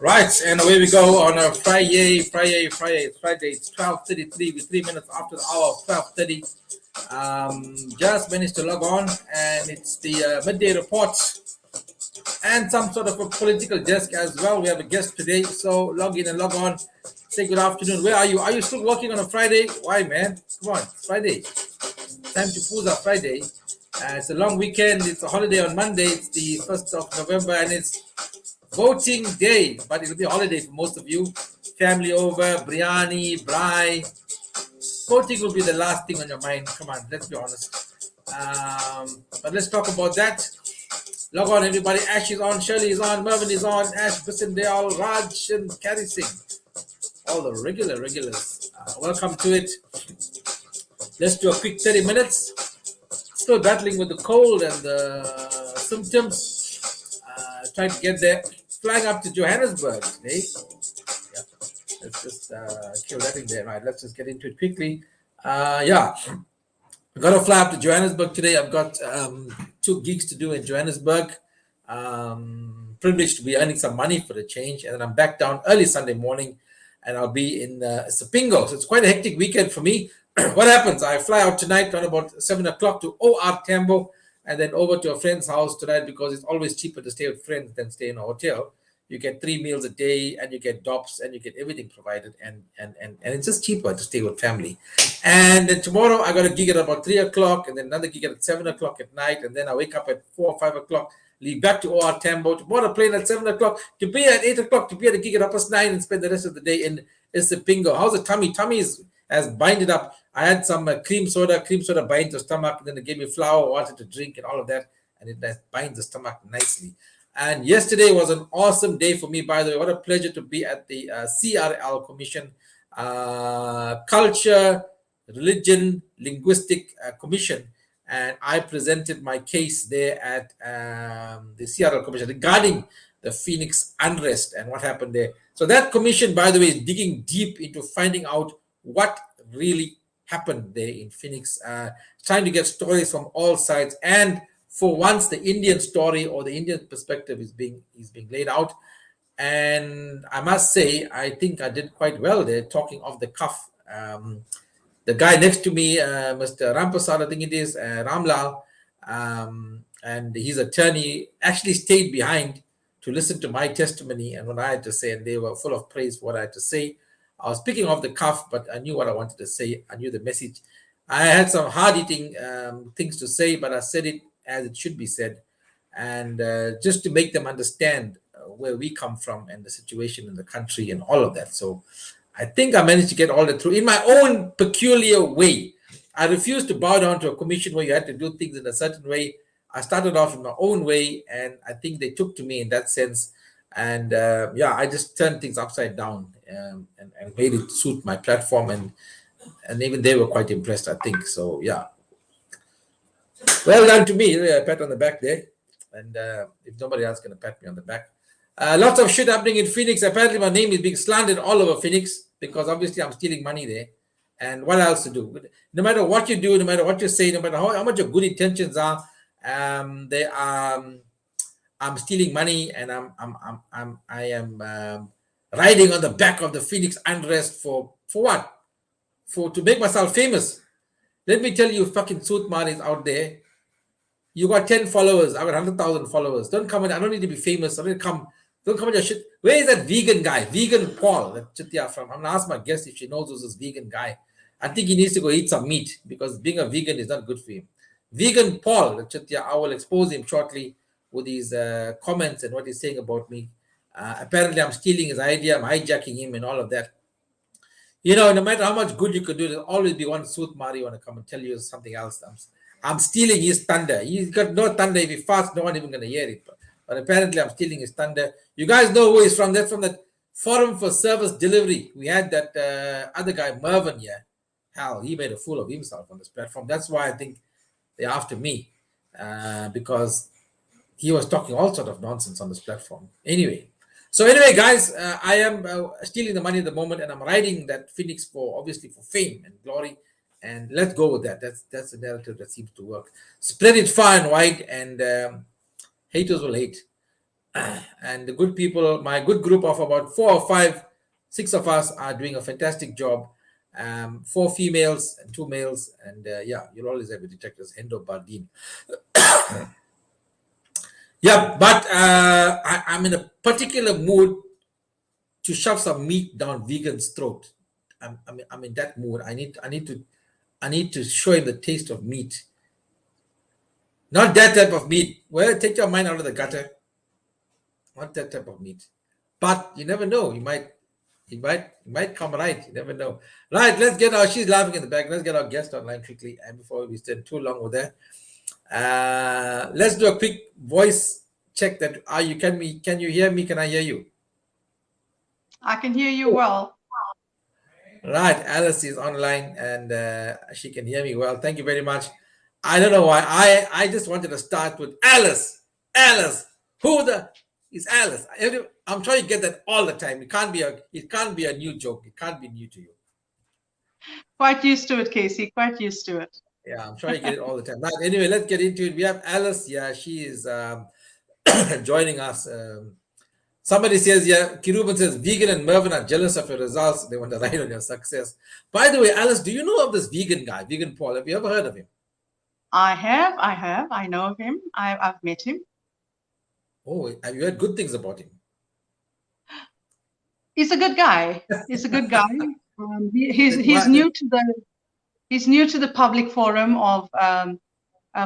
Right, and away we go on a Friday. It's 12:33 with 3 minutes after the hour of 12:30. Just managed to log on, and it's the midday report and some sort of a political desk as well. We have a guest today, so log in and log on. Say good afternoon. Where are you? Are you still working on a Friday? Why, man? Come on, it's Friday. Time to pooza Friday. It's a long weekend. It's a holiday on Monday. It's the 1st of November, and it's voting day, but it'll be a holiday for most of you. Family over, biryani, braai. Voting will be the last thing on your mind. Come on, let's be honest. But let's talk about that. Log on, everybody. Ash is on, Shirley is on, Mervyn is on, Ash, Bisindale, Raj, and Carrie Singh. All the regulars. Welcome to it. Let's do a quick 30 minutes. Still battling with the cold and the symptoms. Trying to get there. Flying up to Johannesburg today. Yeah, let's just kill that in there. Right, let's just get into it quickly. I've got to fly up to Johannesburg today. I've got 2 gigs to do in Johannesburg. Privileged to be earning some money for the change, and then I'm back down early Sunday morning, and I'll be in Sipingo. So it's quite a hectic weekend for me. What happens? I fly out tonight around about 7 o'clock to OR Tambo, and then over to a friend's house tonight, because it's always cheaper to stay with friends than stay in a hotel. You get 3 meals a day, and you get DOPS, and you get everything provided, and it's just cheaper to stay with family. And then tomorrow I got a gig at about 3 o'clock, and then another gig at 7 o'clock at night, and then I wake up at 4 or 5 o'clock, leave back to OR Tambo, to board a plane at 7 o'clock, to be at 8 o'clock, to be at a gig at 9:30, and spend the rest of the day in Sipingo. How's the tummy? Tummy has binded up. I had some cream soda binds the stomach, and then they gave me flour, water to drink, and all of that, and it binds the stomach nicely. And yesterday was an awesome day for me, by the way. What a pleasure to be at the CRL Commission, Culture, Religion, Linguistic Commission, and I presented my case there at the CRL Commission regarding the Phoenix unrest and what happened there. So that commission, by the way, is digging deep into finding out what really happened there in Phoenix, trying to get stories from all sides, and for once the Indian story or the Indian perspective is being laid out. And I must say, I think I did quite well there, talking off the cuff. The guy next to me, Mr. Rampasad, I think it is, Ramlal, and his attorney actually stayed behind to listen to my testimony and what I had to say, and they were full of praise for what I had to say. I was speaking off the cuff, but I knew what I wanted to say. I knew the message. I had some hard-hitting things to say, but I said it as it should be said, and just to make them understand where we come from and the situation in the country and all of that. So I think I managed to get all that through in my own peculiar way. I refused to bow down to a commission where you had to do things in a certain way. I started off in my own way, and I think they took to me in that sense. And I just turned things upside down and made it suit my platform, and even they were quite impressed, I think. So yeah, well done to me. A pat on the back there, and if nobody else can pat me on the back. Lots of shit happening in Phoenix. Apparently my name is being slandered all over Phoenix, because obviously I'm stealing money there. And what else to do? No matter what you do, no matter what you say, no matter how much your good intentions are, I'm stealing money, and I am riding on the back of the Phoenix unrest for what? To make myself famous. Let me tell you, fucking Soothmaris out there, you got 10 followers, I got 100,000 followers. Don't come in. I don't need to be famous. Don't come with your shit. Where is that vegan guy? Vegan Paul, that Chitya from. I'm gonna ask my guest if she knows who's this vegan guy. I think he needs to go eat some meat, because being a vegan is not good for him. Vegan Paul, that Chitya, I will expose him shortly with his comments and what he's saying about me. Apparently I'm stealing his idea, I'm hijacking him and all of that. No matter how much good you could do, there'll always be one Soothmari want to come and tell you something else. I'm stealing his thunder. He's got no thunder. If he farts, no one even going to hear it. But apparently I'm stealing his thunder. You guys know who he's from. That's from that Forum for Service Delivery. We had that other guy, Mervyn, here. Hell, he made a fool of himself on this platform. That's why I think they're after me, because he was talking all sort of nonsense on this platform. Anyway, guys, I am stealing the money at the moment, and I'm riding that Phoenix obviously for fame and glory. And let's go with that. That's the narrative that seems to work. Spread it far and wide, and haters will hate. And the good people, my good group of about 4 or 5, 6 of us are doing a fantastic job. 4 females and 2 males, and yeah, you'll always have a detectives, Hendo Bardeen. Yeah, but I'm in a particular mood to shove some meat down vegan's throat. I'm in that mood. I need to show him the taste of meat. Not that type of meat. Well, take your mind out of the gutter. Not that type of meat. But you never know. He might come right. You never know. Right, let's get our, she's laughing in the back. Let's get our guest online quickly. And before we spend too long with that, let's do a quick voice check that can you hear me? Can I hear you? I can hear you well. Right, Alice is online and she can hear me well. Thank you very much. I don't know why. I just wanted to start with Alice. Alice, who the is Alice? I'm trying to get that all the time. It can't be a new joke. It can't be new to you. Quite used to it, Casey. Quite used to it. Yeah, I'm trying to get it all the time. But anyway, let's get into it. We have Alice. Yeah, she is joining us. Somebody says, yeah, Kiruban says, Vegan and Mervyn are jealous of your results. They want to ride on your success. By the way, Alice, do you know of this vegan guy, Vegan Paul? Have you ever heard of him? I have. I know of him. I've met him. Oh, have you heard good things about him? He's a good guy. He's a good guy. He's new to the public forum of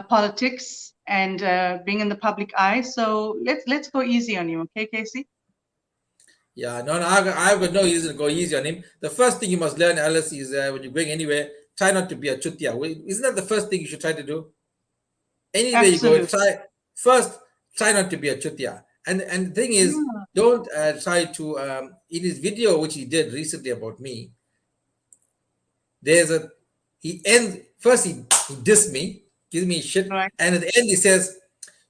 politics and being in the public eye. So let's go easy on him, okay, Casey? Yeah, no, I've got no reason to go easy on him. The first thing you must learn, Alice, is when you're going anywhere, try not to be a chutia. Isn't that the first thing you should try to do? Anywhere Absolutely. you go, try not to be a chutia. And the thing is, don't try to in his video which he did recently about me. He dissed me, gives me shit, right. And at the end he says,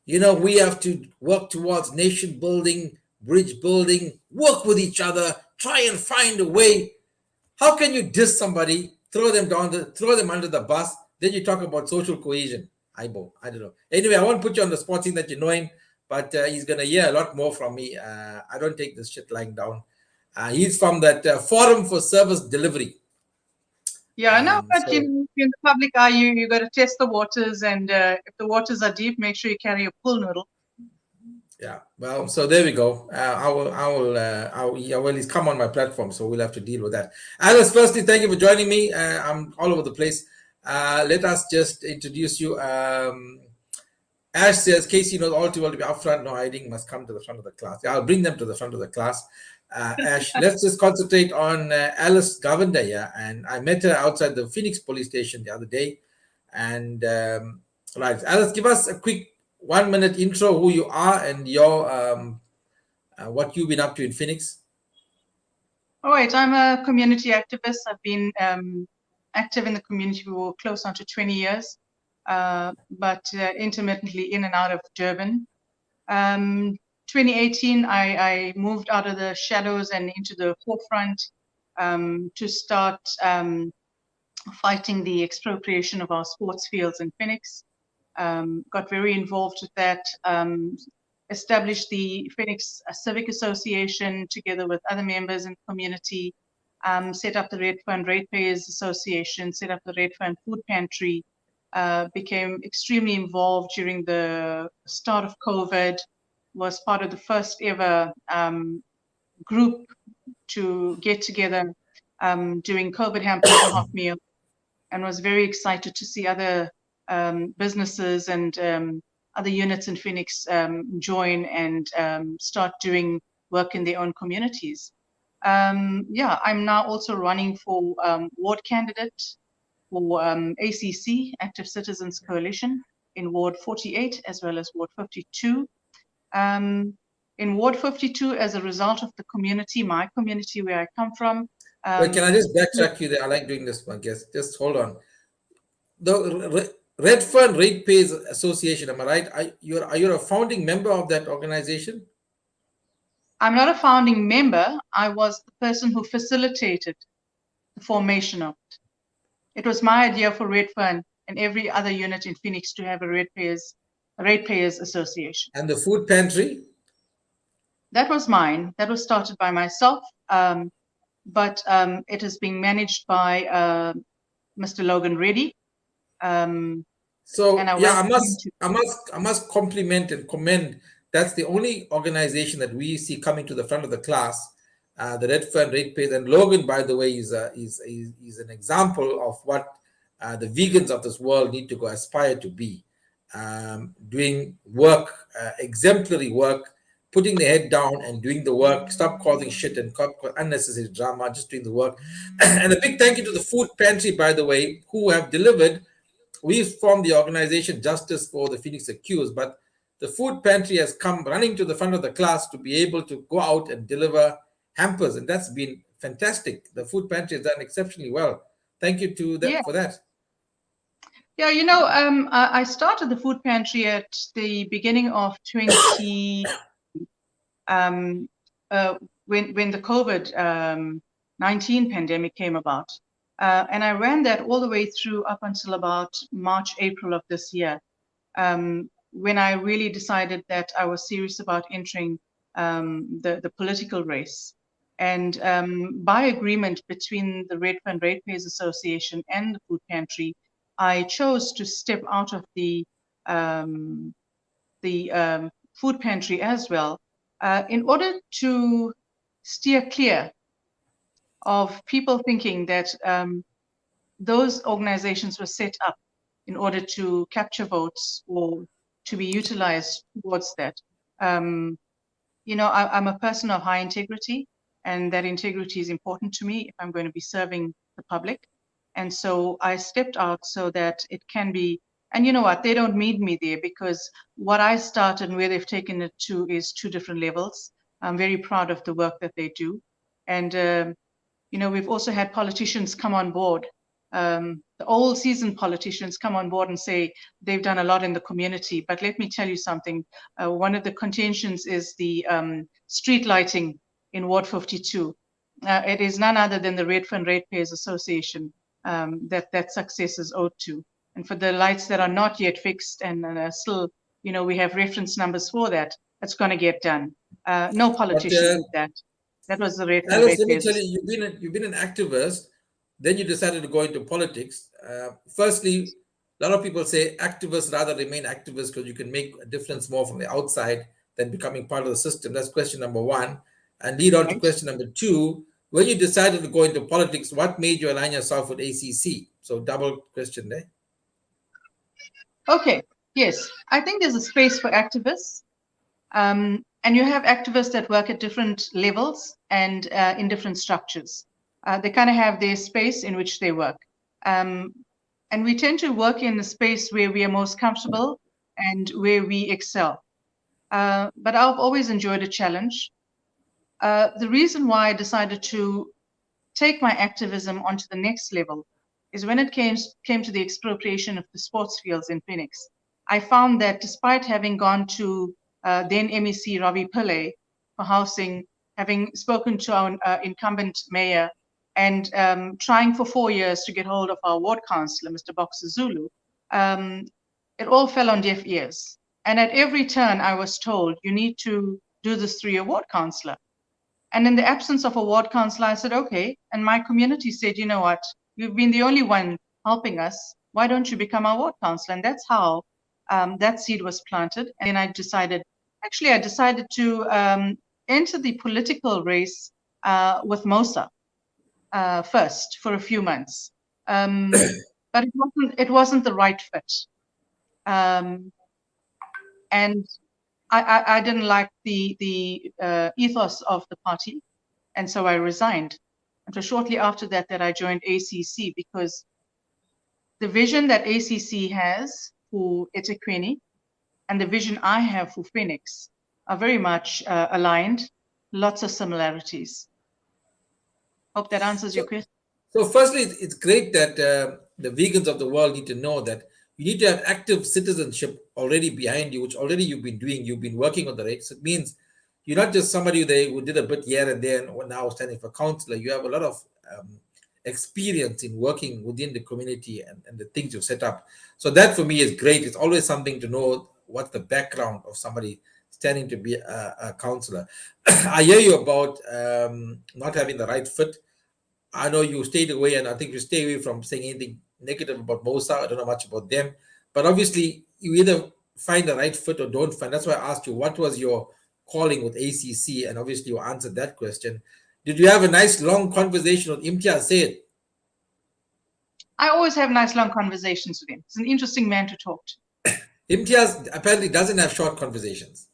we have to work towards nation building, bridge building, work with each other, try and find a way. How can you diss somebody, throw them under the bus, then you talk about social cohesion? I don't know. Anyway, I won't put you on the spot, seeing that you know him, but he's gonna hear a lot more from me. I don't take this shit lying down. He's from that Forum for Service Delivery. Yeah, no, but in the public eye, you got to test the waters, and if the waters are deep, make sure you carry a pool noodle. Yeah, well, so there we go. Well, he's come on my platform, so we'll have to deal with that. Alice, firstly, thank you for joining me. I'm all over the place. Let us just introduce you. Ash says, Casey knows all too well to be upfront, no hiding, must come to the front of the class. Yeah, I'll bring them to the front of the class. Ash, let's just concentrate on Alice Govender. Yeah, and I met her outside the Phoenix police station the other day. And right, Alice, give us a quick 1-minute intro, who you are and your what you've been up to in Phoenix. All right, I'm a community activist. I've been active in the community for close on to 20 years, but intermittently in and out of Durban. 2018, I moved out of the shadows and into the forefront to start fighting the expropriation of our sports fields in Phoenix. Got very involved with that, established the Phoenix Civic Association together with other members in the community, set up the Red Fund Ratepayers Association, set up the Red Fund Food Pantry, became extremely involved during the start of COVID, was part of the first ever group to get together doing COVID hampers and hot meals, and was very excited to see other businesses and other units in Phoenix join and start doing work in their own communities. Yeah, I'm now also running for ward candidate for ACC, Active Citizens Coalition, in Ward 48 as well as Ward 52. In Ward 52, as a result of the community, my community where I come from. Wait, can I just backtrack you there? I like doing this, I guess. Just hold on. The Red Fund Ratepayers Association, am I right? Are you a founding member of that organization? I'm not a founding member. I was the person who facilitated the formation of it. It was my idea for Red Fund and every other unit in Phoenix to have a Ratepayers Association. And the food pantry? That was mine. That was started by myself, but it is being managed by Mr. Logan Reddy, and So I yeah, welcome him to. I must compliment and commend. That's the only organization that we see coming to the front of the class. The Red Fern Ratepayers, and Logan, by the way, is an example of what the vegans of this world need to go aspire to be. Doing work, exemplary work, putting their head down and doing the work. Stop causing shit and unnecessary drama. Just doing the work. And a big thank you to the food pantry, by the way, who have delivered. We formed the organization Justice for the Phoenix Accused, but the food pantry has come running to the front of the class to be able to go out and deliver hampers, and that's been fantastic. The food pantry has done exceptionally well. Thank you to them Yeah, for that. yeah. I started the food pantry at the beginning of 20 um, when the COVID 19 pandemic came about. And I ran that all the way through up until about March, April of this year, when I really decided that I was serious about entering the political race. And by agreement between the Red Fund Ratepayers Association and the food pantry, I chose to step out of um, the food pantry as well, in order to steer clear of people thinking that those organizations were set up in order to capture votes or to be utilized towards that. Um, I'm a person of high integrity, and that integrity is important to me if I'm going to be serving the public. And so I stepped out so that it can be, and you know what, they don't need me there because what I started and where they've taken it to is two different levels. I'm very proud of the work that they do. And we've also had politicians come on board. The old seasoned politicians come on board and say they've done a lot in the community. But let me tell you something. One of the contentions is the street lighting in Ward 52. It is none other than the Red Fund Ratepayers Association that success is owed to. And for the lights that are not yet fixed and still, we have reference numbers for that, it's going to get done. No But politician did that. That was the Red Fund Alice, let me tell Ratepayers. you, you've been an activist. Then you decided to go into politics. Firstly, a lot of people say activists rather remain activists because you can make a difference more from the outside than becoming part of the system. That's question number one. And lead on to Right. question number two. When you decided to go into politics, what made you align yourself with ACC? So double question there. Okay. Yes. I think there's a space for activists. And you have activists that work at different levels and in different structures. They kind of have their space in which they work. And we tend to work in a space where we are most comfortable and where we excel. But I've always enjoyed a challenge. The reason why I decided to take my activism onto the next level is when it came to the expropriation of the sports fields in Phoenix. I found that despite having gone to then MEC Robbie Pillay for housing, having spoken to our incumbent mayor, and trying for 4 years to get hold of our ward councillor, Mr. Boxer Zulu, it all fell on deaf ears. And at every turn, I was told, you need to do this through your ward councillor. And in the absence of a ward councillor, I said, okay. And my community said, you know what, you've been the only one helping us. Why don't you become our ward councillor? And that's how that seed was planted. And then I decided to enter the political race with MOSA first for a few months. But it wasn't the right fit. And I didn't like the ethos of the party, and so I resigned. And so shortly after that I joined ACC because the vision that ACC has for eThekwini and the vision I have for Phoenix are very much aligned, lots of similarities. Hope that answers your So, question. so firstly, it's great that the vegans of the world need to know that you need to have active citizenship already behind you, which already you've been doing. You've been working on the rates. It means you're not just somebody who did a bit here and there and now standing for councillor. You have a lot of experience in working within the community and the things you've set up. So that for me is great. It's always something to know what's the background of somebody standing to be a counselor. I hear you about not having the right fit. I know you stayed away, and I think you stay away from saying anything negative about Mosa. I don't know much about them, but obviously you either find the right fit or don't find. That's why I asked you what was your calling with ACC, and obviously you answered that question. Did you have a nice long conversation with Imtiaz Said? I always have nice long conversations with him. He's an interesting man to talk to. Imtiaz apparently doesn't have short conversations.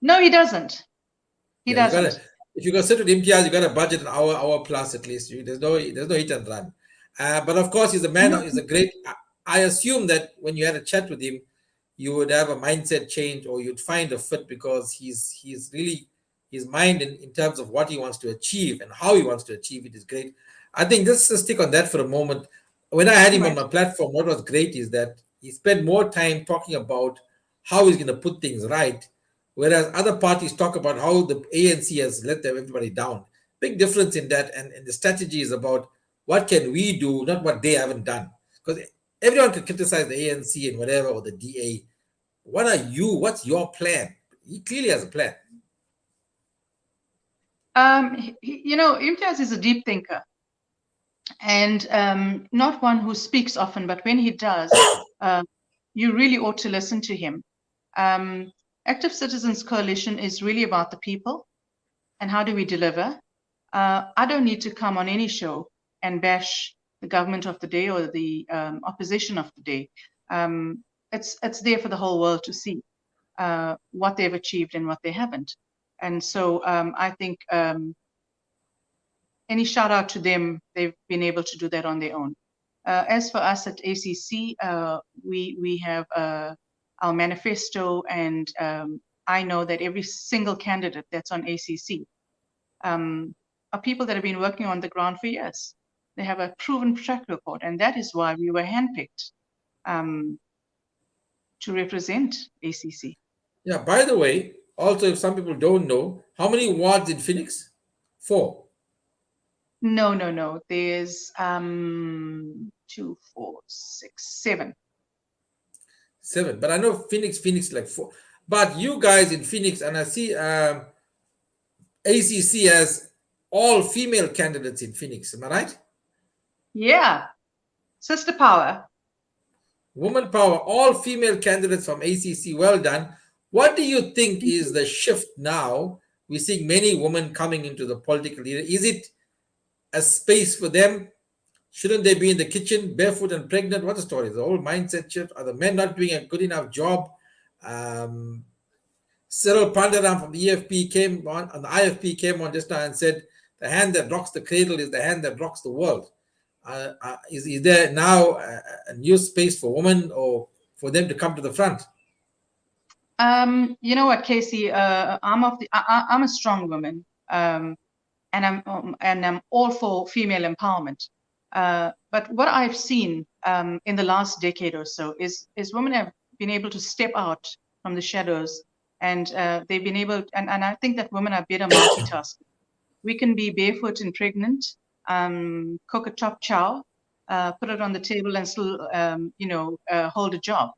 No, he doesn't. He Yeah, you doesn't. gotta, if you go sit with Imtiaz, you gotta budget an hour plus at least. There's no hit and run. But of course, he's a man. No. He's a great. I assume that when you had a chat with him, you would have a mindset change, or you'd find a fit, because he's really, his mind in terms of what he wants to achieve and how he wants to achieve it is great. I think just to stick on that for a moment. When I had him on Right. my platform, what was great is that he spent more time talking about how he's going to put things right, whereas other parties talk about how the ANC has let everybody down. Big difference in that, and the strategy is about what can we do, not what they haven't done. Because everyone can criticize the ANC and whatever, or the DA. What's your plan? He clearly has a plan. Imtiaz is a deep thinker, and not one who speaks often, but when he does, you really ought to listen to him. Active Citizens Coalition is really about the people and how do we deliver. I don't need to come on any show and bash the government of the day or the opposition of the day. It's there for the whole world to see what they've achieved and what they haven't. And so I think any shout out to them, they've been able to do that on their own. As for us at ACC, we have our manifesto, and I know that every single candidate that's on ACC are people that have been working on the ground for years. They have a proven track record, and that is why we were handpicked to represent ACC. Yeah, by the way, also, if some people don't know, how many wards in Phoenix? 4. No. There's 2, 4, 6, 7. 7. But I know Phoenix like 4. But you guys in Phoenix, and I see ACC has all female candidates in Phoenix. Am I right? Yeah, sister power. Woman power, all female candidates from ACC. Well done. What do you think is the shift now? We're seeing many women coming into the political leader. Is it a space for them? Shouldn't they be in the kitchen, barefoot and pregnant? What's the story? The whole mindset shift. Are the men not doing a good enough job? Cyril Pandaram from the EFP came on, and the IFP came on just now and said, the hand that rocks the cradle is the hand that rocks the world. Is there now a new space for women, or for them to come to the front? You know what, Casey? I'm a strong woman, and I'm all for female empowerment. But what I've seen in the last decade or so is women have been able to step out from the shadows, and they've been able, and I think that women are better multitaskers. We can be barefoot and pregnant, cook a chopped chow, put it on the table, and still, hold a job.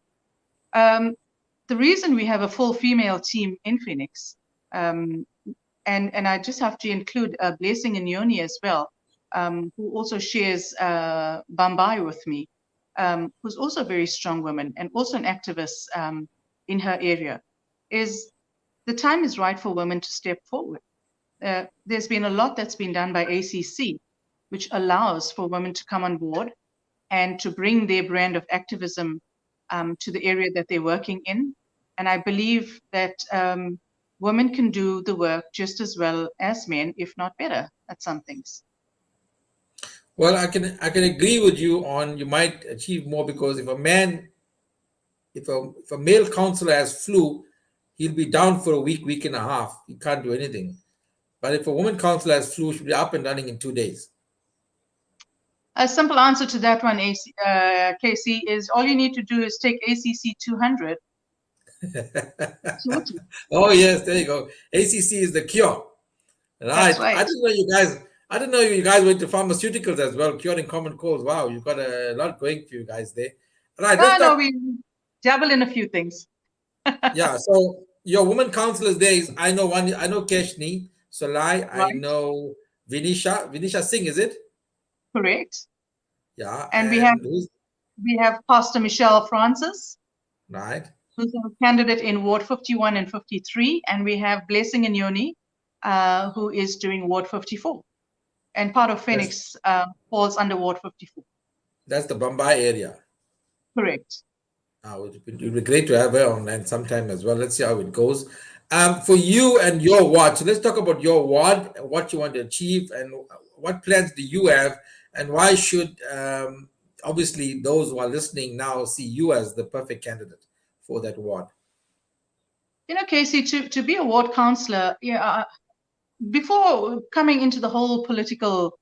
The reason we have a full female team in Phoenix, and I just have to include Blessing Inyoni as well, who also shares Bambai with me, who's also a very strong woman and also an activist in her area, is the time is right for women to step forward. There's been a lot that's been done by ACC, which allows for women to come on board and to bring their brand of activism to the area that they're working in. And I believe that women can do the work just as well as men, if not better, at some things. Well, I can agree with you on, you might achieve more, because if a male counselor has flu, he'll be down for a week and a half. He can't do anything. But if a woman counselor has flu, she'll be up and running in 2 days. A simple answer to that one, Casey, is all you need to do is take ACC 200. Oh yes, there you go. ACC is the cure. Right. Right. I didn't know you guys went to pharmaceuticals as well, curing common colds. Wow, you've got a lot going for you guys there. Right. No, we dabble in a few things. Yeah. So Your women councillors there is, I know one, I know Keshni Solai, I right? know Vinisha Singh, is it? Correct. Yeah, And and who's we have Pastor Michelle Francis, right? who's a candidate in Ward 51 and 53, and we have Blessing Inyoni, who is doing Ward 54. And part of That's Phoenix falls under Ward 54. that's the Bombay area. Correct. It would be great to have her online sometime as well. Let's see how it goes. For you and your ward, so let's talk about your ward, what you want to achieve, and what plans do you have, and why should obviously those who are listening now see you as the perfect candidate for that ward. Casey, to be a ward councillor, yeah, before coming into the whole political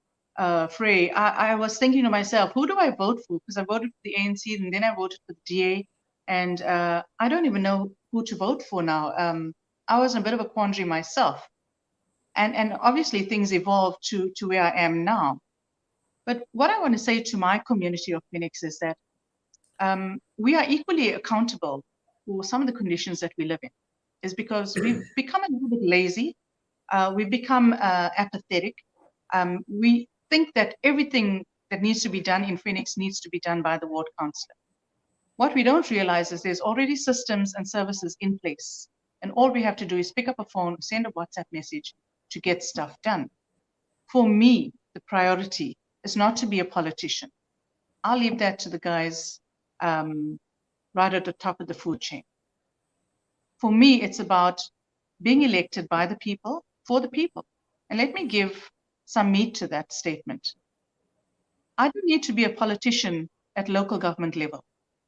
fray, I was thinking to myself, who do I vote for? Because I voted for the ANC and then I voted for the DA, and I don't even know who to vote for now. I was in a bit of a quandary myself, and obviously things evolved to where I am now. But what I want to say to my community of Phoenix is that we are equally accountable for some of the conditions that we live in, is because we've become a little bit lazy. We've become apathetic. We think that everything that needs to be done in Phoenix needs to be done by the ward councillor. What we don't realize is there's already systems and services in place. And all we have to do is pick up a phone, send a WhatsApp message to get stuff done. For me, the priority is not to be a politician. I'll leave that to the guys right at the top of the food chain. For me, it's about being elected by the people, for the people. And let me give some meat to that statement. I don't need to be a politician at local government level.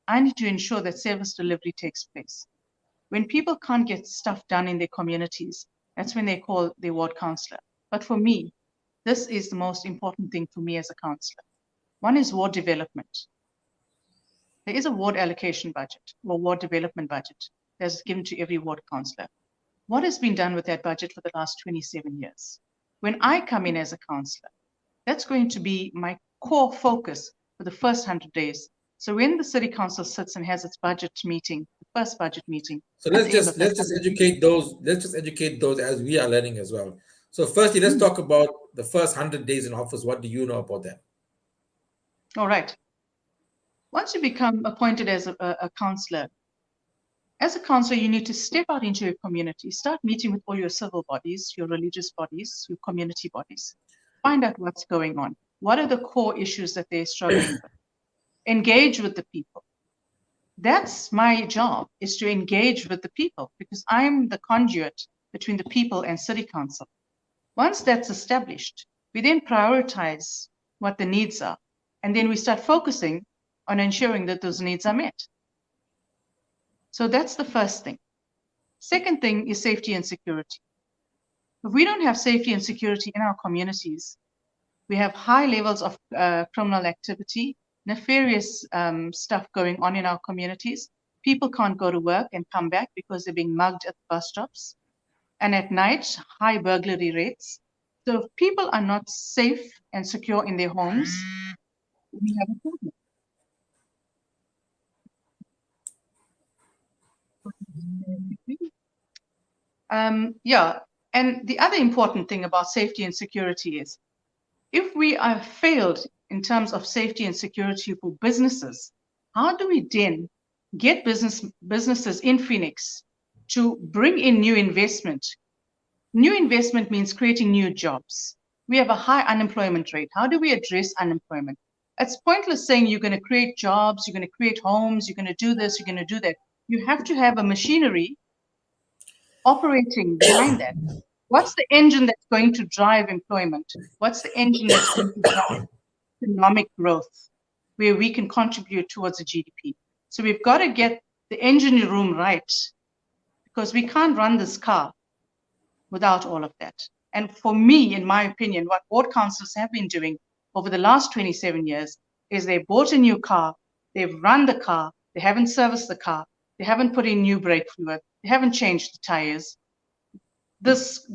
I need to ensure that service delivery takes place. When people can't get stuff done in their communities, that's when they call their ward councillor. But for me, this is the most important thing for me as a councillor. One is ward development. There is a ward allocation budget or ward development budget that's given to every ward councillor. What has been done with that budget for the last 27 years? When I come in as a councillor, that's going to be my core focus for the first 100 days. So when the city council sits and has its budget meeting, the first budget meeting, So at let's the end just of that let's just 100 days. educate those. Let's just educate those as we are learning as well. So firstly, let's talk about the first 100 days in office. What do you know about them? All right. Once you become appointed as a councillor, you need to step out into your community, start meeting with all your civil bodies, your religious bodies, your community bodies. Find out what's going on. What are the core issues that they're struggling with? Engage with the people. That's my job, is to engage with the people, because I'm the conduit between the people and city council. Once that's established, we then prioritize what the needs are, and then we start focusing on ensuring that those needs are met. So that's the first thing. Second thing is safety and security. If we don't have safety and security in our communities, we have high levels of criminal activity, nefarious stuff going on in our communities. People can't go to work and come back because they're being mugged at the bus stops. And at night, high burglary rates. So if people are not safe and secure in their homes, we have a problem. Yeah, and the other important thing about safety and security is if we are failed in terms of safety and security for businesses, how do we then get businesses in Phoenix to bring in new investment? New investment means creating new jobs. We have a high unemployment rate. How do we address unemployment? It's pointless saying you're going to create jobs, you're going to create homes, you're going to do this, you're going to do that. You have to have a machinery operating behind that. What's the engine that's going to drive employment? What's the engine that's going to drive economic growth where we can contribute towards the GDP? So we've got to get the engine room right, because we can't run this car without all of that. And for me, in my opinion, what ward councils have been doing over the last 27 years is they bought a new car, they've run the car, they haven't serviced the car, they haven't put in new brake fluid, they haven't changed the tires. This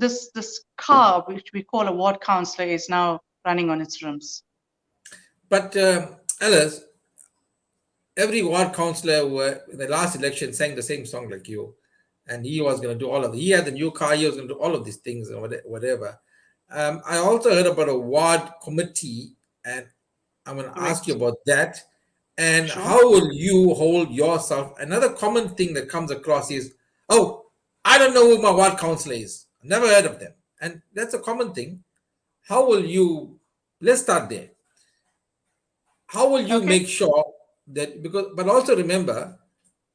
car, which we call a ward councillor, is now running on its rims. But Alice, every ward councillor in the last election sang the same song like you, and he was going to do all of it. He had the new car. He was going to do all of these things and whatever. I also heard about a ward committee, and I'm going to ask you Correct. about that. And Sure. how will you hold yourself? Another common thing that comes across is, oh, I don't know who my ward councillor is. Never heard of them. And that's a common thing. How will you, let's start there. How will you Okay. make sure that, because, but also remember,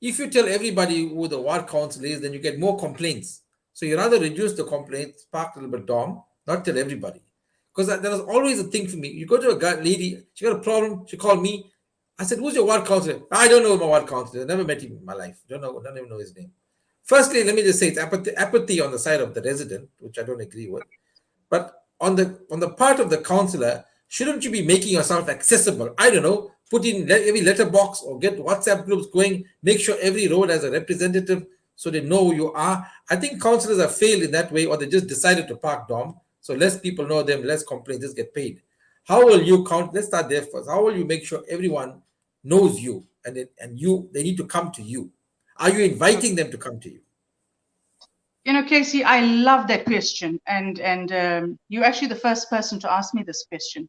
if you tell everybody who the ward council is, then you get more complaints. So you rather reduce the complaints, spark a little bit down, not tell everybody. Because that was always a thing for me. You go to a lady, she got a problem, she called me. I said, who's your ward councillor? I don't know my ward councillor. I never met him in my life. Don't even know his name. Firstly, let me just say it's apathy on the side of the resident, which I don't agree with. But on the part of the counselor, shouldn't you be making yourself accessible? I don't know, put in every letterbox or get WhatsApp groups going, make sure every road has a representative so they know who you are. I think counselors have failed in that way, or they just decided to park Dom. So less people know them, less complaints, just get paid. How will you count? Let's start there first. How will you make sure everyone knows you and they need to come to you? Are you inviting them to come to you? Casey, I love that question, and you're actually the first person to ask me this question.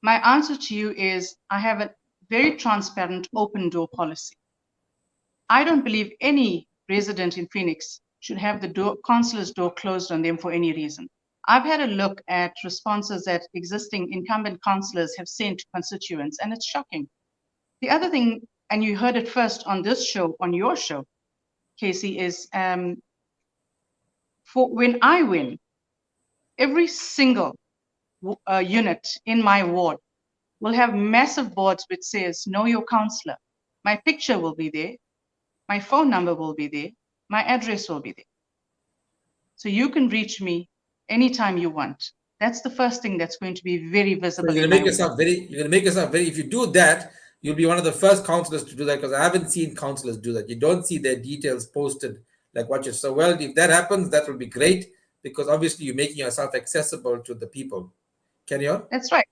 My answer to you is I have a very transparent, open door policy. I don't believe any resident in Phoenix should have the consular's door closed on them for any reason. I've had a look at responses that existing incumbent councillors have sent to constituents, and it's shocking. The other thing, and you heard it first on this show, on your show, Casey, is for when I win, every single unit in my ward will have massive boards which says, know your councillor. My picture will be there. My phone number will be there. My address will be there. So you can reach me anytime you want. That's the first thing that's going to be very So visible in my ward. you're gonna make yourself very, if you do that, you'll be one of the first counselors to do that, because I haven't seen counselors do that. You don't see their details posted like what you, so well, if that happens, that will be great, because obviously you're making yourself accessible to the people. Carry on. That's right.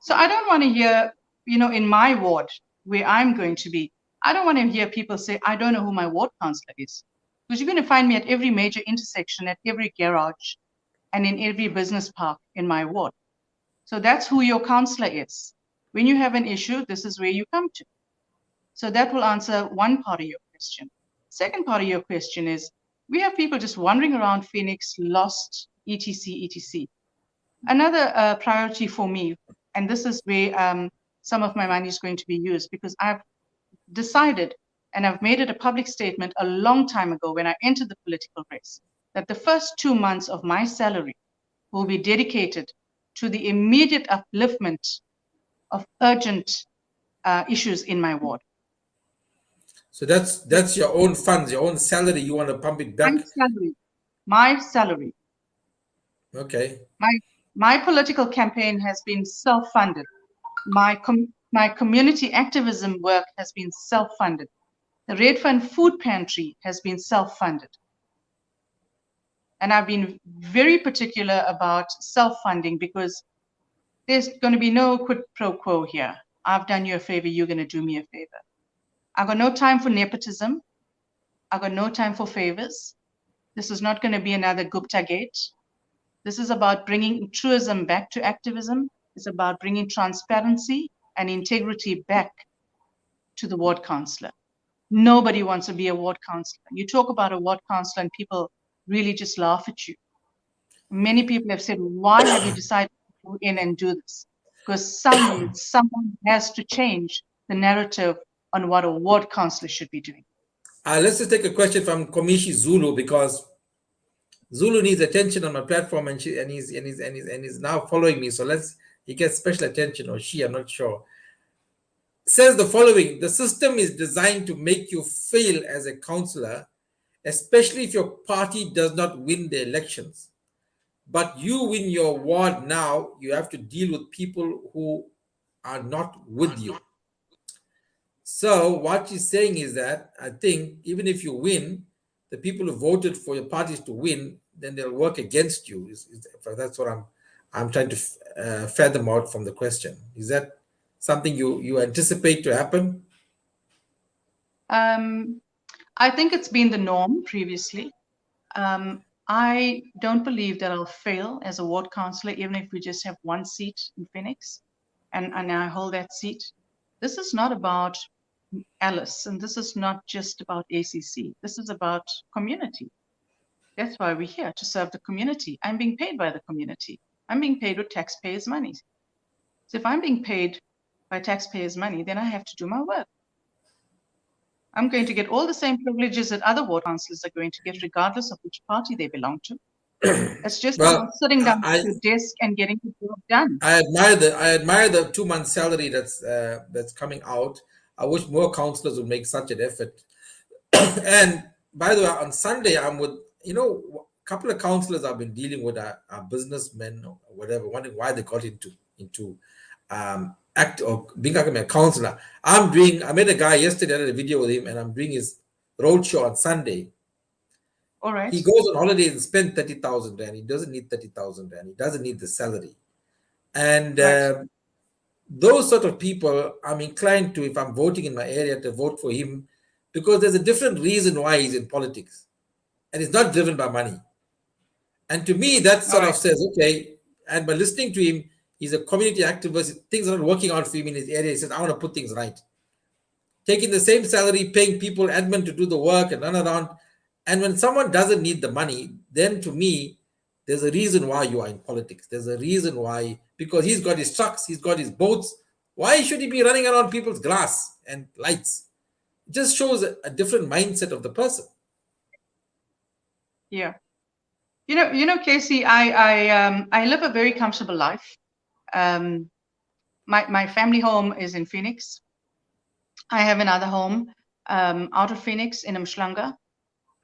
So I don't want to hear, in my ward where I'm going to be, I don't want to hear people say, I don't know who my ward councillor is. Because you're going to find me at every major intersection, at every garage, and in every business park in my ward. So that's who your councillor is. When you have an issue, this is where you come to. So that will answer one part of your question. Second part of your question is, we have people just wandering around Phoenix, lost, etc., etc. Another priority for me, and this is where some of my money is going to be used, because I've decided and I've made it a public statement a long time ago when I entered the political race, that the first 2 months of my salary will be dedicated to the immediate upliftment of urgent issues in my ward. So that's your own funds, your own salary. You want to pump it back. My salary. Okay. My political campaign has been self-funded. My community activism work has been self-funded. The Red Fund Food Pantry has been self-funded. And I've been very particular about self-funding, because there's going to be no quid pro quo here. I've done you a favor, you're going to do me a favor. I've got no time for nepotism. I've got no time for favors. This is not going to be another Gupta Gate. This is about bringing truism back to activism. It's about bringing transparency and integrity back to the ward councillor. Nobody wants to be a ward councillor. You talk about a ward councillor and people really just laugh at you. Many people have said, why have you decided to go in and do this? Because someone has to change the narrative on what a ward councillor should be doing. Let's just take a question from Komishi Zulu, because Zulu needs attention on my platform, and he's now following me. So he gets special attention, or she, I'm not sure. Says the following: the system is designed to make you fail as a councillor, especially if your party does not win the elections. But you win your ward now, you have to deal with people who are not with you. So what she's saying is that I think even if you win, the people who voted for your parties to win, then they'll work against you. That's what I'm trying to fathom out from the question. Is that something you anticipate to happen? I think it's been the norm previously. I don't believe that I'll fail as a ward councillor, even if we just have one seat in Phoenix, and I hold that seat. This is not about Alice, and this is not just about ACC. This is about community. That's why we're here, to serve the community. I'm being paid by the community. I'm being paid with taxpayers' money. So if I'm being paid by taxpayers' money, then I have to do my work. I'm going to get all the same privileges that other ward councillors are going to get, regardless of which party they belong to. It's just Well, about sitting down I, at your desk and getting the job done. I admire the 2 month salary that's coming out. I wish more councillors would make such an effort. And by the way, on Sunday I'm with a couple of councillors I've been dealing with are businessmen or whatever, wondering why they got into act or being a councillor. I met a guy yesterday, I did a video with him, and I'm doing his roadshow on Sunday. All right. He goes on holidays and spends 30,000 rand. He doesn't need 30,000 rand. He doesn't need the salary. And Right. those sort of people, I'm inclined to, if I'm voting in my area, to vote for him because there's a different reason why he's in politics. And it's not driven by money. And to me, that All sort of right. says, okay, and by listening to him, he's a community activist. Things are not working out for him in his area. He says, I want to put things right. Taking the same salary, paying people, admin to do the work and run around. And when someone doesn't need the money, then to me, there's a reason why you are in politics. There's a reason why, because he's got his trucks, he's got his boats. Why should he be running around people's glass and lights? It just shows a different mindset of the person. Yeah. Casey, I live a very comfortable life. My family home is in Phoenix. I have another home out of Phoenix in Umhlanga.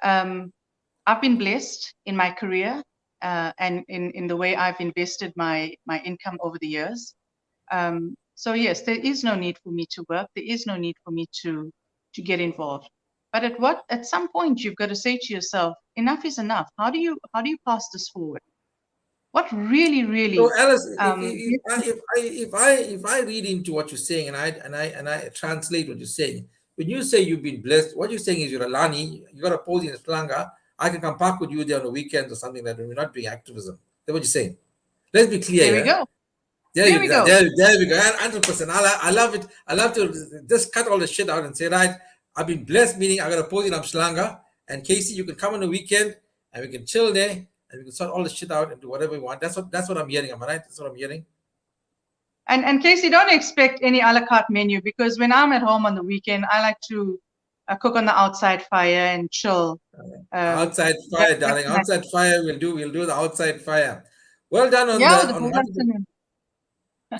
I've been blessed in my career and in the way I've invested my income over the years. So yes, there is no need for me to work. There is no need for me to get involved. But at some point you've got to say to yourself, enough is enough. How do you pass this forward? What really So Alice, if I read into what you're saying and I translate what you're saying, when you say you've been blessed, what you're saying is you're a Lani, you got a pose in Slanga, I can come park with you there on the weekends or something like that. We're not doing activism. That's what you're saying. Let's be clear, there we yeah. go. There we go. There we go. 100%. I love it. I love to just cut all the shit out and say, right, I've been blessed, meaning I got a pose in Amshlanga, and Casey, you can come on the weekend and we can chill there and we can sort all the shit out and do whatever we want. That's what I'm hearing. Am I right? That's what I'm hearing. And Casey, don't expect any a la carte menu, because when I'm at home on the weekend, I like to cook on the outside fire and chill. Outside fire, darling. Outside fire. We'll do the outside fire. Well done on Yeah, the with the on whole multiple. afternoon.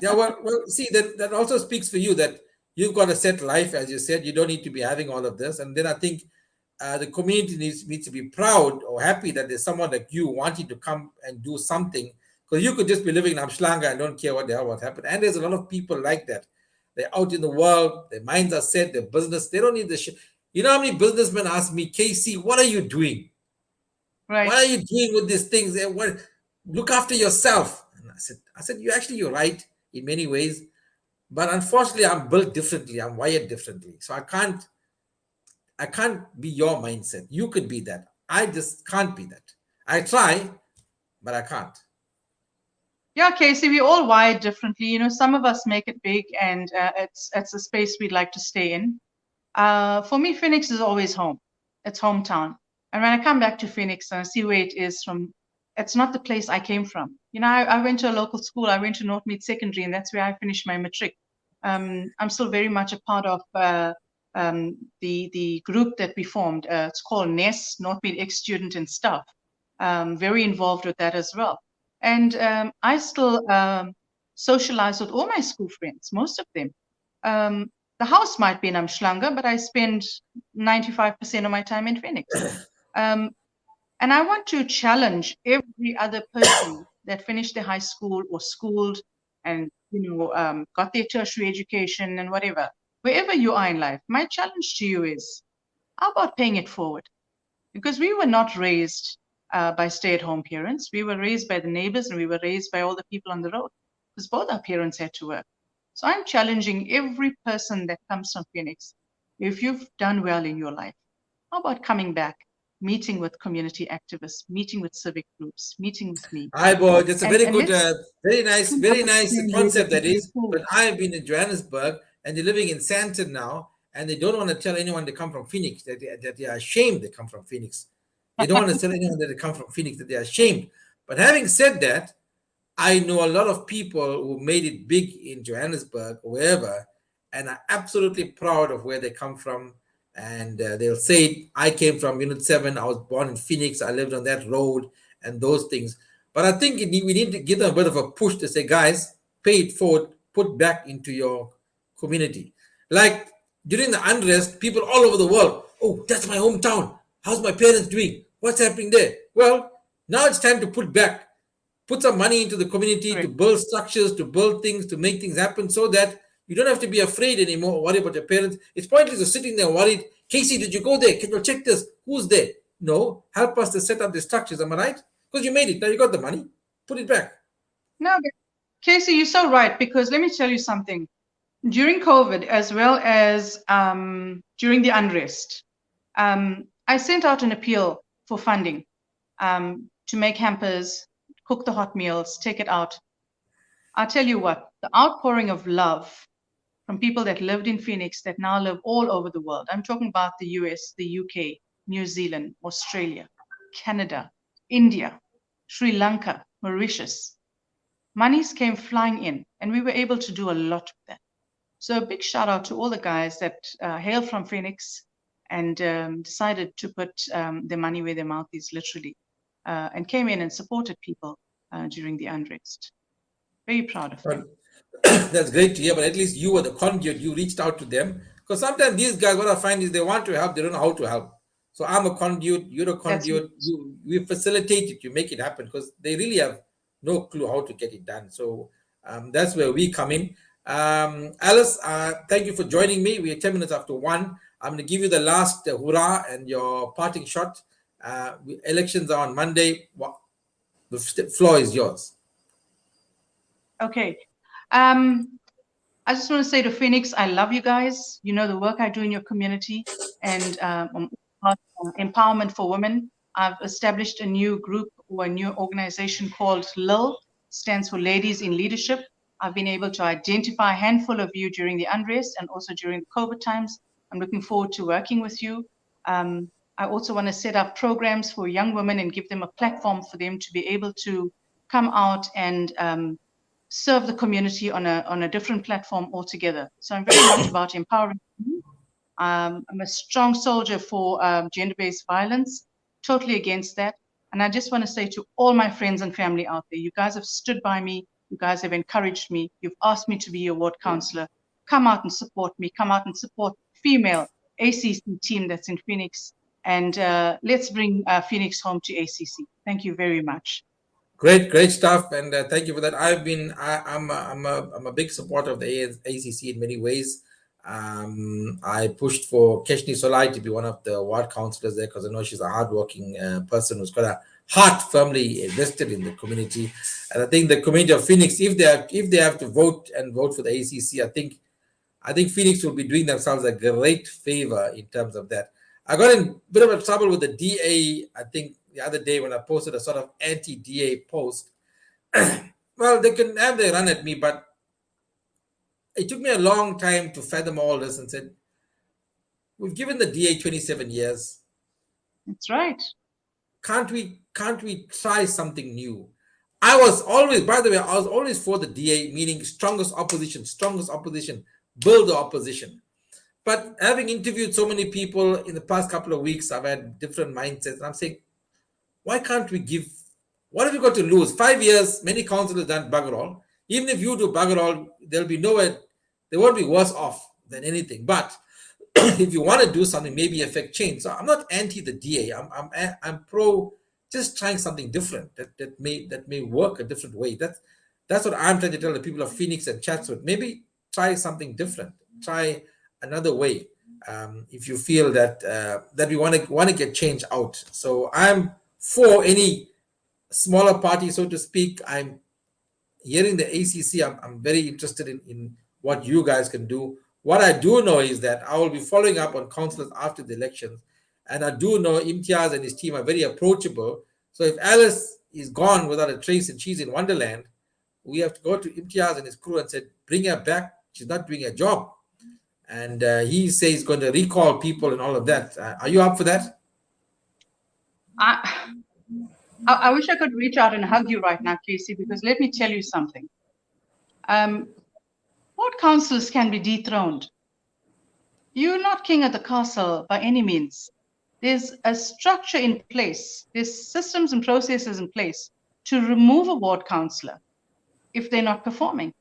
Yeah, well, see that also speaks for you that you've got a set life, as you said. You don't need to be having all of this, and then I think the community needs to be proud or happy that there's someone like you wanting to come and do something, because you could just be living in Amshlanga and don't care what the hell what happened. And there's a lot of people like that. They're out in the world, their minds are set, their business, they don't need the shit. You know how many businessmen ask me, Casey, what are you doing? Right. What are you doing with these things? What, look after yourself. And I said, you're right in many ways, but unfortunately, I'm built differently. I'm wired differently, so I can't be your mindset. You could be that. I just can't be that. I try, but I can't. Yeah, Casey, we all wired differently. Some of us make it big, and it's a space we'd like to stay in. For me, Phoenix is always home. It's hometown. And when I come back to Phoenix and I see where it is from, it's not the place I came from. I went to a local school. I went to Northmead Secondary, and that's where I finished my matric. I'm still very much a part of the group that we formed. It's called NES, Northmead Ex-Student and Staff. Very involved with that as well. And I still socialize with all my school friends, most of them. The house might be in Umhlanga, but I spend 95% of my time in Phoenix. And I want to challenge every other person that finished their high school or schooled and got their tertiary education and whatever, wherever you are in life. My challenge to you is, how about paying it forward? Because we were not raised by stay-at-home parents. We were raised by the neighbors, and we were raised by all the people on the road, because both our parents had to work. So I'm challenging every person that comes from Phoenix. If you've done well in your life, How about coming back, meeting with community activists, meeting with civic groups, meeting with me, Hi, boy. That's a very and good, let's come up very with a nice plan where we concept can that move is. But forward. I've been in Johannesburg and they're living in Sandton now, and they don't want to tell anyone they come from Phoenix, that they are ashamed they come from Phoenix. They don't want to tell anyone that they come from Phoenix, that they are ashamed. But having said that, I know a lot of people who made it big in Johannesburg or wherever, and are absolutely proud of where they come from. And they'll say, I came from Unit 7, I was born in Phoenix, I lived on that road, and those things. But I think we need to give them a bit of a push to say, guys, pay it forward, put back into your community. Like during the unrest, people all over the world, oh, that's my hometown. How's my parents doing? What's happening there? Well, now it's time to put some money into the community to Correct. build structures, to build things, to make things happen so that you don't have to be afraid anymore or worry about your parents. It's pointless to sitting there worried. Casey, did you go there? Can you check this? Who's there? No, help us to set up the structures. Am I right? Because you made it. Now you got the money. Put it back. No, but Casey, you're so right, because let me tell you something. During COVID, as well as during the unrest, I sent out an appeal for funding to make hampers, cook the hot meals, take it out. I'll tell you what, the outpouring of love from people that lived in Phoenix that now live all over the world. I'm talking about the US, the UK, New Zealand, Australia, Canada, India, Sri Lanka, Mauritius. Monies came flying in, and we were able to do a lot with that. So a big shout out to all the guys that hail from Phoenix and decided to put their money where their mouth is, literally, and came in and supported people during the unrest. Very proud of But them. that's great to hear. But at least you were the conduit. You reached out to them. Because sometimes these guys, what I find is they want to help, they don't know how to help. So I'm a conduit, you're a That's conduit. We facilitate it, you make it happen because they really have no clue how to get it done. So that's where we come in. Alice, thank you for joining me. We are 10 minutes after 1. I'm going to give you the last hurrah and your parting shot. Elections are on Monday. The floor is yours. okay. I just want to say to Phoenix, I love you guys. You know the work I do in your community, and about, empowerment for women. I've established a new group or a new organization called LIL, stands for Ladies in Leadership. I've been able to identify a handful of you during the unrest and also during the COVID times. I'm looking forward to working with you. I also want to set up programs for young women and give them a platform for them to be able to come out and serve the community on a different platform altogether. So I'm very much about empowering women. I'm a strong soldier for gender-based violence, totally against that. And I just want to say to all my friends and family out there, you guys have stood by me, you guys have encouraged me, you've asked me to be your ward counselor. Come out and support me, come out and support female ACC team that's in Phoenix, and let's bring Phoenix home to ACC. Thank you very much. Great stuff, and thank you for that. I'm a big supporter of the ACC in many ways. I pushed for Keshni Solai to be one of the ward councillors there because I know she's a hardworking person who's got a heart firmly invested in the community. And I think the community of Phoenix, if they have to vote for the ACC, I think Phoenix will be doing themselves a great favor in terms of that. I got in a bit of trouble with the DA, I think, the other day when I posted a sort of anti-DA post. Well, they can have their run at me, but it took me a long time to fathom all this and said, we've given the DA 27 years. That's right. Can't we try something new? I was always, by the way, I was always for the DA, meaning strongest opposition, build the opposition. But having interviewed so many people in the past couple of weeks, I've had different mindsets. And I'm saying, why can't we give? What have you got to lose? 5 years, many councillors done bugger all. Even if you do bugger all, there'll be nowhere, they won't be worse off than anything. But if you want to do something, maybe affect change. So I'm not anti the DA. I'm pro just trying something different that may work a different way. That's what I'm trying to tell the people of Phoenix and Chatsworth. Maybe try something different. Try another way. If you feel that we want to get change out. So I'm for any smaller party, so to speak. I'm hearing the ACC. I'm very interested in what you guys can do. What I do know is that I will be following up on councillors after the elections And I do know Imtiaz and his team are very approachable. So if Alice is gone without a trace and she's in Wonderland, we have to go to Imtiaz and his crew and say, bring her back. She's not doing her job. And he says he's going to recall people and all of that. Are you up for that? I wish I could reach out and hug you right now, Casey, because let me tell you something. Ward councillors can be dethroned. You're not king of the castle by any means. There's a structure in place, there's systems and processes in place to remove a ward councillor if they're not performing.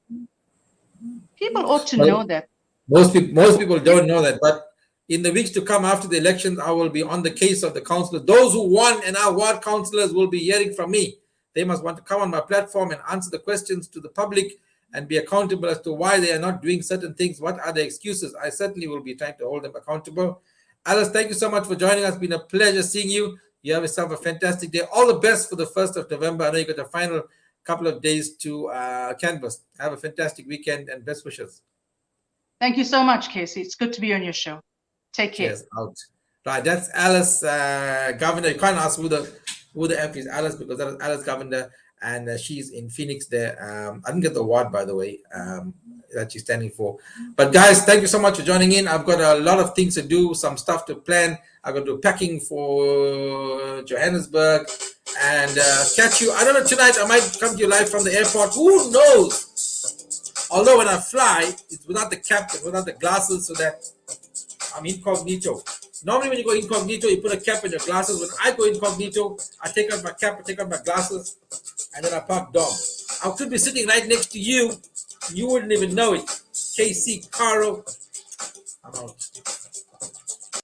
People ought to know that. Most people don't know that, but in the weeks to come after the elections, I will be on the case of the councillors. Those who won and are ward councillors will be hearing from me. They must want to come on my platform and answer the questions to the public and be accountable as to why they are not doing certain things. What are the excuses? I certainly will be trying to hold them accountable. Alice, thank you so much for joining us. It's been a pleasure seeing you. You have yourself a fantastic day. All the best for the 1st of November. I know you got the final couple of days to canvass. Have a fantastic weekend and best wishes. Thank you so much, Casey. It's good to be on your show. Take care. Cheers. Out. Right, that's Alice Govender. You can't ask who the F is Alice, because that is Alice Govender, and she's in Phoenix there. I didn't get the award, by the way, that she's standing for. But guys, thank you so much for joining in. I've got a lot of things to do, some stuff to plan. I've got to do packing for Johannesburg and catch you. I don't know, tonight I might come to you live from the airport. Who knows? Although when I fly, it's without the cap and without the glasses, so that I'm incognito. Normally when you go incognito, you put a cap on your glasses. When I go incognito, I take out my cap, I take out my glasses, and then I park dom. I could be sitting right next to you. You wouldn't even know it. KC Caro. I'm out.